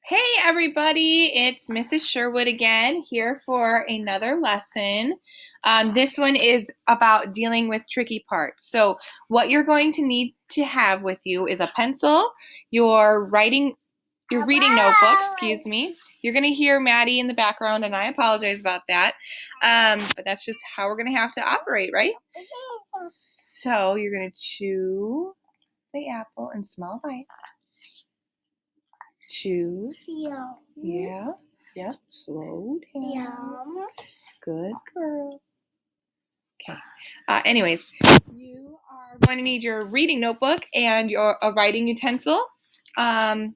Hey everybody, it's Mrs. Sherwood again, here for another lesson. This one is about dealing with tricky parts. So what you're going to need to have with you is a pencil, your reading notebook, excuse me. You're going to hear Maddie in the background, and I apologize about that. But that's just how we're going to have to operate, right? So you're going to chew the apple in small bites. Chew. Yeah. Slow down. Yum. Good girl. Okay. Anyways, you are going to need your reading notebook and your writing utensil. And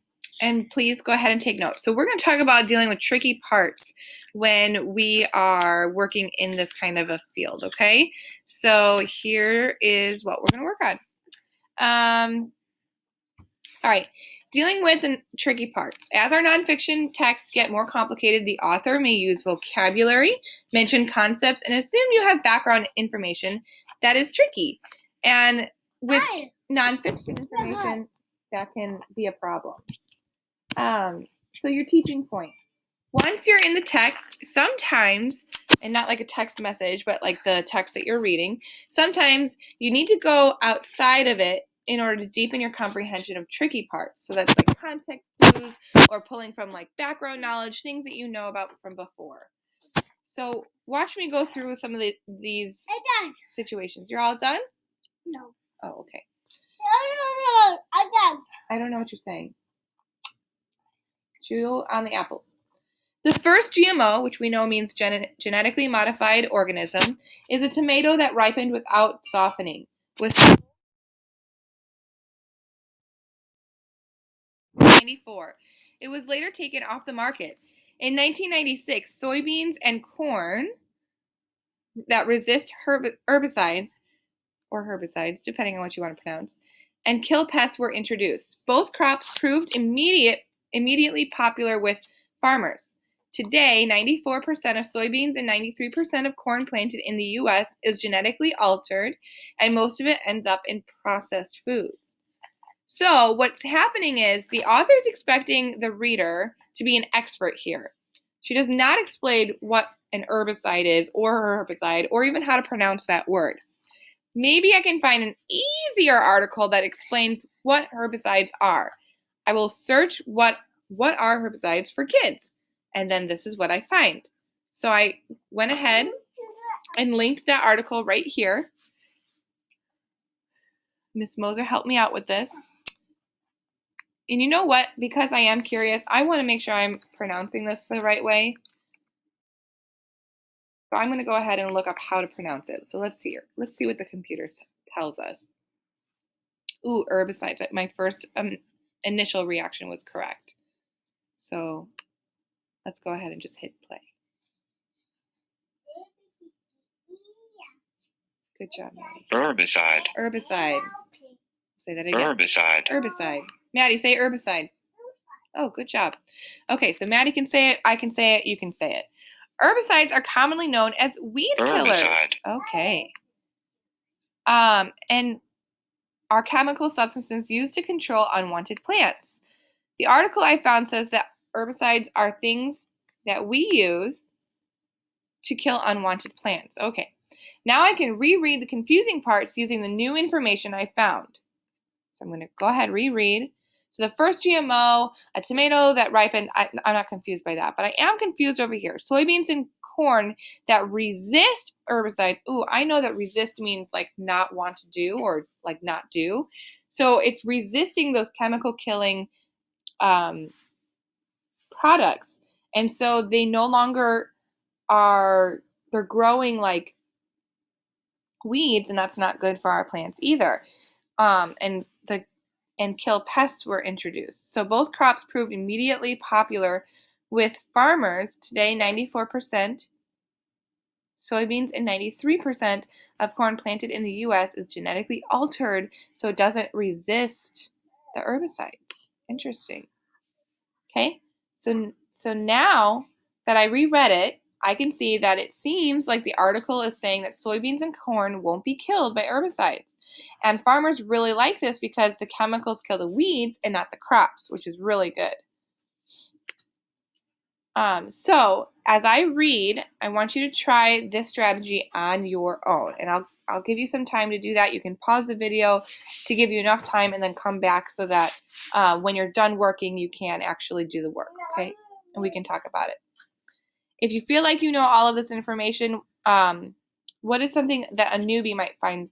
please go ahead and take notes. So we're going to talk about dealing with tricky parts when we are working in this kind of a field, okay? So here is what we're going to work on. All right. Dealing with the tricky parts. As our nonfiction texts get more complicated, the author may use vocabulary, mention concepts, and assume you have background information that is tricky. And with nonfiction information, that can be a problem. So your teaching point. Once you're in the text, sometimes, and not like a text message, but like the text that you're reading, sometimes you need to go outside of it in order to deepen your comprehension of tricky parts. So that's like context clues or pulling from like background knowledge, things that you know about from before. So watch me go through some of these situations. You're all done? No. Oh, okay. No, I'm done. I don't know what you're saying. Chew on the apples. The first GMO, which we know means genetically modified organism, is a tomato that ripened without softening. With 1994. It was later taken off the market. In 1996, soybeans and corn that resist herbicides, depending on what you want to pronounce, and kill pests were introduced. Both crops proved immediately popular with farmers. Today, 94% of soybeans and 93% of corn planted in the U.S. is genetically altered, and most of it ends up in processed foods. So what's happening is the author is expecting the reader to be an expert here. She does not explain what an herbicide is or a herbicide or even how to pronounce that word. Maybe I can find an easier article that explains what herbicides are. I will search what are herbicides for kids, and then this is what I find. So I went ahead and linked that article right here. Miss Moser helped me out with this. And you know what? Because I am curious, I want to make sure I'm pronouncing this the right way. So I'm going to go ahead and look up how to pronounce it. So let's see here. Let's see what the computer tells us. Ooh, herbicides. My first initial reaction was correct. So let's go ahead and just hit play. Good job, Maddie. Herbicide. Herbicide. Say that again. Herbicide. Herbicide. Maddie, say herbicide. Oh, good job. Okay, so Maddie can say it, I can say it, you can say it. Herbicides are commonly known as weed killers. Herbicide. Okay. And are chemical substances used to control unwanted plants. The article I found says that herbicides are things that we use to kill unwanted plants. Okay. Now I can reread the confusing parts using the new information I found. So I'm going to go ahead and reread. So the first GMO, a tomato that ripened, I'm not confused by that, but I am confused over here. Soybeans and corn that resist herbicides. Ooh, I know that resist means like not want to do or like not do. So it's resisting those chemical killing products. And so they no longer they're growing like weeds, and that's not good for our plants either. And kill pests were introduced. So both crops proved immediately popular with farmers. Today, 94% soybeans and 93% of corn planted in the U.S. is genetically altered, so it doesn't resist the herbicide. Interesting. Okay, so now that I reread it, I can see that it seems like the article is saying that soybeans and corn won't be killed by herbicides. And farmers really like this because the chemicals kill the weeds and not the crops, which is really good. So as I read, I want you to try this strategy on your own, and I'll give you some time to do that. You can pause the video to give you enough time and then come back so that when you're done working, you can actually do the work, okay? And we can talk about it. If you feel like you know all of this information, what is something that a newbie might find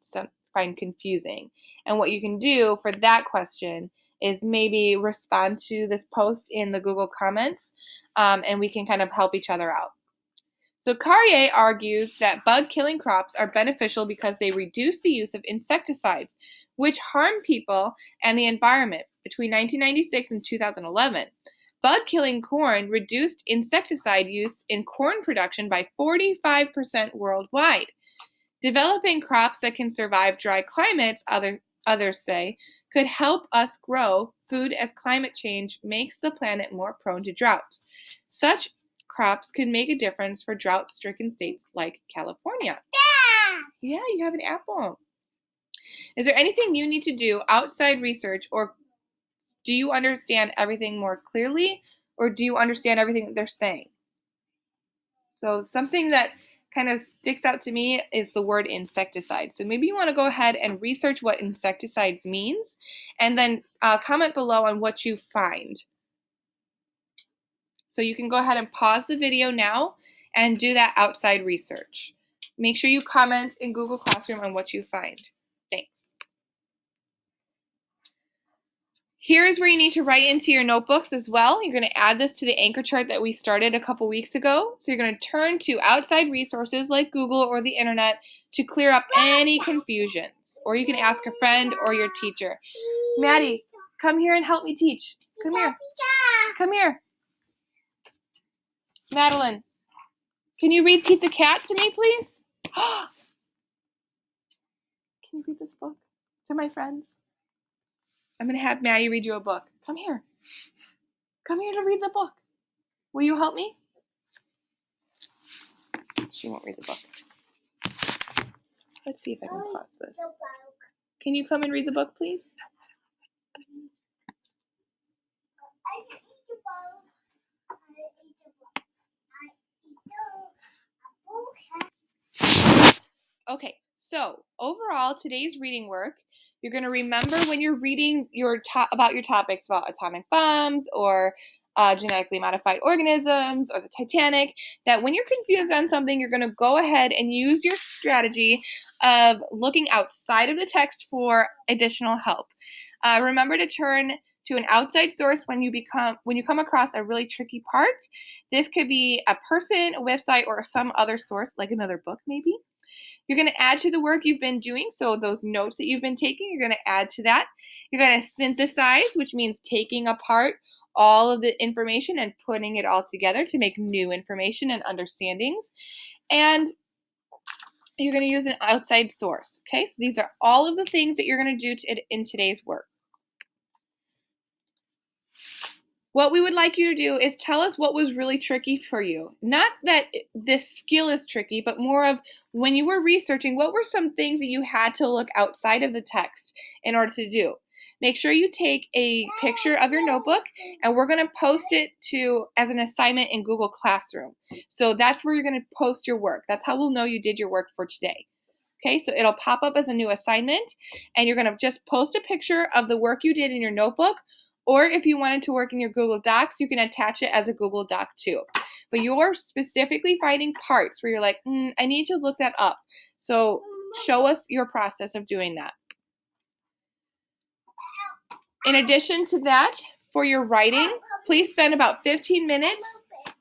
confusing? And what you can do for that question is maybe respond to this post in the Google comments, and we can kind of help each other out. So Carrier argues that bug-killing crops are beneficial because they reduce the use of insecticides, which harm people and the environment between 1996 and 2011. Bug-killing corn reduced insecticide use in corn production by 45% worldwide. Developing crops that can survive dry climates, others say, could help us grow food as climate change makes the planet more prone to droughts. Such crops could make a difference for drought-stricken states like California. Yeah, you have an apple. Is there anything you need to do outside research, or do you understand everything more clearly, or do you understand everything that they're saying? So something that kind of sticks out to me is the word insecticide. So maybe you want to go ahead and research what insecticides means, and then comment below on what you find. So you can go ahead and pause the video now and do that outside research. Make sure you comment in Google Classroom on what you find. Thanks. Here's where you need to write into your notebooks as well. You're going to add this to the anchor chart that we started a couple weeks ago. So you're going to turn to outside resources like Google or the internet to clear up any confusions. Or you can ask a friend or your teacher. Maddie, come here and help me teach. Come here. Come here. Madeline, can you read Pete the Cat to me, please? Can you read this book to my friends? I'm going to have Maddie read you a book. Come here. Come here to read the book. Will you help me? She won't read the book. Let's see if I can pause this. Can you come and read the book, please? Okay, so overall, today's reading work, you're going to remember when you're reading about your topics about atomic bombs or genetically modified organisms or the Titanic, that when you're confused on something, you're going to go ahead and use your strategy of looking outside of the text for additional help. Remember to turn to an outside source when you come across a really tricky part. This could be a person, a website, or some other source, like another book maybe. You're going to add to the work you've been doing. So those notes that you've been taking, you're going to add to that. You're going to synthesize, which means taking apart all of the information and putting it all together to make new information and understandings. And you're going to use an outside source. Okay, so these are all of the things that you're going to do in today's work. What we would like you to do is tell us what was really tricky for you. Not that this skill is tricky, but more of when you were researching, what were some things that you had to look outside of the text in order to do? Make sure you take a picture of your notebook, and we're going to post it as an assignment in Google Classroom. So that's where you're going to post your work. That's how we'll know you did your work for today. Okay, so it'll pop up as a new assignment, and you're going to just post a picture of the work you did in your notebook. Or if you wanted to work in your Google Docs, you can attach it as a Google Doc too. But you're specifically finding parts where you're like, I need to look that up. So show us your process of doing that. In addition to that, for your writing, please spend about 15 minutes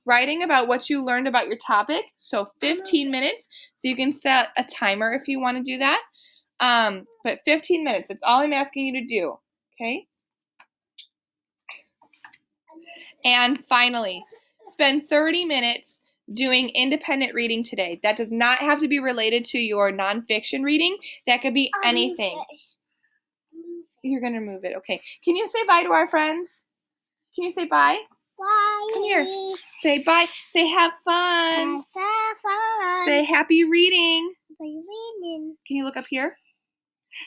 writing about what you learned about your topic. So 15 minutes. So you can set a timer if you want to do that. But 15 minutes, that's all I'm asking you to do. Okay? And finally, spend 30 minutes doing independent reading today. That does not have to be related to your nonfiction reading. That could be anything. You're going to move it. Okay. Can you say bye to our friends? Can you say bye? Bye. Come here. Say bye. Say have fun. Have fun. Say happy reading. Happy reading. Can you look up here?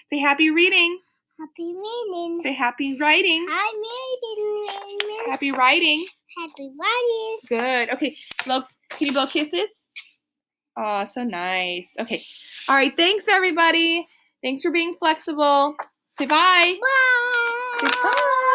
Say happy reading. Happy reading. Say happy writing. I'm reading. Happy writing. Happy writing. Good. Okay. Can you blow kisses? Oh, so nice. Okay. All right. Thanks, everybody. Thanks for being flexible. Say bye. Bye. Say bye.